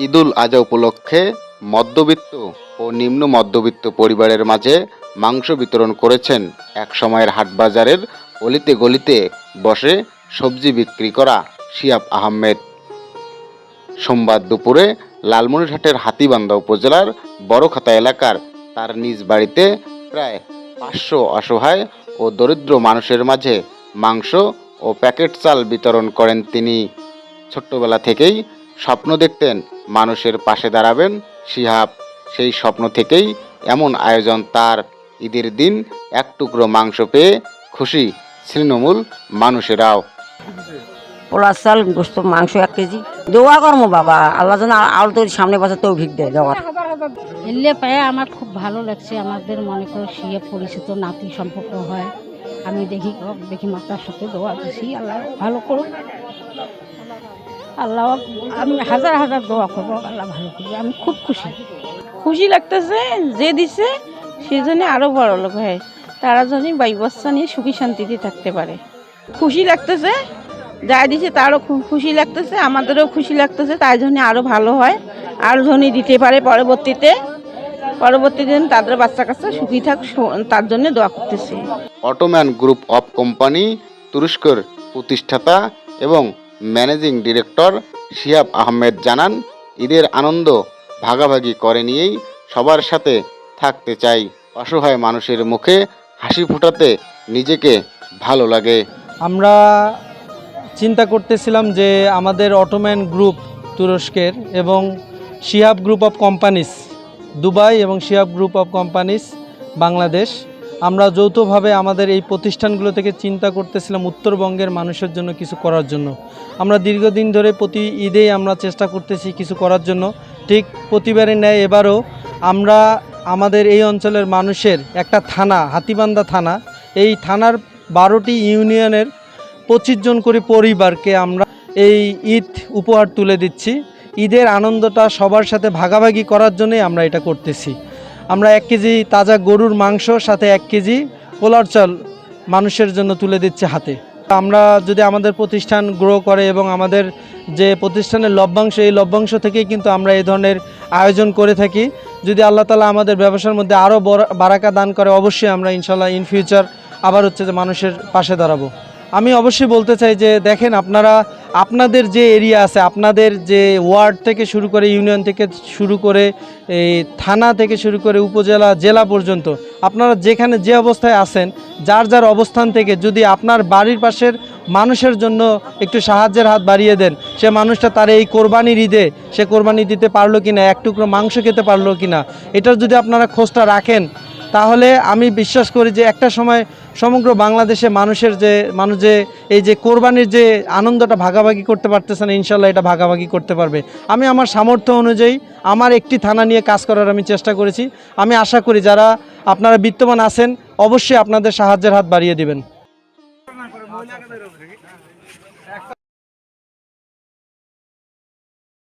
ঈদুল আজহা উপলক্ষে মধ্যবিত্ত ও নিম্ন মধ্যবিত্ত পরিবারের মাঝে মাংস বিতরণ করেছেন এক সময়ের হাটবাজারের অলিতে গলিতে বসে সবজি বিক্রি করা শিহাব আহমেদ। সোমবার দুপুরে লালমনিরহাটের হাতীবান্ধা উপজেলার বড়খাতা এলাকার তার নিজ বাড়িতে প্রায় 500 অসহায় ও দরিদ্র মানুষের মাঝে মাংস ও প্যাকেট চাল বিতরণ করেন তিনি। ছোট্টবেলা থেকেই স্বপ্ন দেখতেন মানুষের পাশে দাঁড়াবেন শিহাব। সেই স্বপ্ন থেকেই এমন আয়োজন তার। ঈদের দিন এক টুকরো মাংস পেয়ে খুশি তৃণমূল মানুষেরাও। পোলার চাল গোস্ত মাংস 1 কেজি দোয়া করবো বাবা, আল্লাহ যেন আরো তোর সামনে বছর তৌফিক দেয় দেওয়ার। এলে পায়ে আমার খুব ভালো লাগছে। আমাদের মনে করো শিয়ে পরিচিত নাতি সম্পর্ক হয়। আমি দেখি মাতার সাথে দোয়া দিছি, আল্লাহ ভালো করুক। আল্লাহ আমি হাজার হাজার দোয়া করবো, আল্লাহ ভালো করবে। আমি খুব খুশি লাগতেছে। যে দিছে সেজন্য আরো বড় লোক হয়, তারা যেন বাচ্চা নিয়ে সুখী শান্তিতে থাকতে পারে। খুশি লাগতেছে, যা দিছে তারও খুব খুশি লাগতেছে, আমাদেরও খুশি লাগতেছে। তাই জন্য আরো ভালো হয়, আরো জনই দিতে পারে পরবর্তীতে তাদের বাচ্চা কাচ্চা সুখী থাক, তার জন্য দোয়া করতেছি। অটোম্যান গ্রুপ অফ কোম্পানি তুরস্কের প্রতিষ্ঠাতা এবং ম্যানেজিং ডিরেক্টর শিহাব আহমেদ জানান, ঈদের আনন্দ ভাগাভাগি করে নিয়েই সবার সাথে থাকতে চাই। অসহায় মানুষের মুখে হাসি ফোটাতে নিজেকে ভালো লাগে। আমরা চিন্তা করতেছিলাম যে আমাদের অটোম্যান গ্রুপ তুরস্কের এবং Shihab group of companies Dubai এবং Shihab group of companies Bangladesh, আমরা যৌথভাবে আমাদের এই প্রতিষ্ঠানগুলো থেকে চিন্তা করতেছিলাম উত্তরবঙ্গের মানুষের জন্য কিছু করার জন্য। আমরা দীর্ঘদিন ধরে প্রতি ঈদেই আমরা চেষ্টা করতেছি কিছু করার জন্য। ঠিক প্রতিবারের ন্যায় এবারও আমরা আমাদের এই অঞ্চলের মানুষের একটা থানা, হাতীবান্ধা থানা, এই থানার 12টি ইউনিয়নের 25 জন করে পরিবারকে আমরা এই ঈদ উপহার তুলে দিচ্ছি। ঈদের আনন্দটা সবার সাথে ভাগাভাগি করার জন্যই আমরা এটা করতেছি। আমরা 1 কেজি তাজা গরুর মাংস সাথে 1 কেজি পোলার চাল মানুষের জন্য তুলে দিচ্ছি হাতে। আমরা যদি আমাদের প্রতিষ্ঠান গ্রো করে এবং আমাদের যে প্রতিষ্ঠানের লভ্যাংশ, এই লভ্যাংশ থেকেই কিন্তু আমরা এই ধরনের আয়োজন করে থাকি। যদি আল্লাহ তাআলা আমাদের ব্যবসার মধ্যে আরও বারাকা দান করে, অবশ্যই আমরা ইনশাল্লাহ ইন ফিউচার আবার যে মানুষের পাশে দাঁড়াবো। আমি অবশ্যই বলতে চাই যে দেখেন, আপনারা আপনাদের যে এরিয়া আছে, আপনাদের যে ওয়ার্ড থেকে শুরু করে, ইউনিয়ন থেকে শুরু করে, এই থানা থেকে শুরু করে উপজেলা, জেলা পর্যন্ত আপনারা যেখানে যে অবস্থায় আছেন, যার যার অবস্থান থেকে যদি আপনার বাড়ির পাশের মানুষের জন্য একটু সাহায্যের হাত বাড়িয়ে দেন, সে মানুষটা তার এই কোরবানির ঈদে সে কোরবানি দিতে পারলো কিনা, এক টুকরো মাংস খেতে পারলো কিনা, এটার যদি আপনারা খোঁজটা রাখেন, তাহলে আমি বিশ্বাস করি যে একটা সময় সমগ্র বাংলাদেশে মানুষ যে এই যে কোরবানির যে আনন্দটা ভাগাভাগি করতে পারতেছে না, ইনশাল্লাহ এটা ভাগাভাগি করতে পারবে। আমি আমার সামর্থ্য অনুযায়ী আমার একটি থানা নিয়ে কাজ করার আমি চেষ্টা করেছি। আমি আশা করি যারা আপনারা বিত্তবান আছেন অবশ্যই আপনাদের সাহায্যের হাত বাড়িয়ে দিবেন।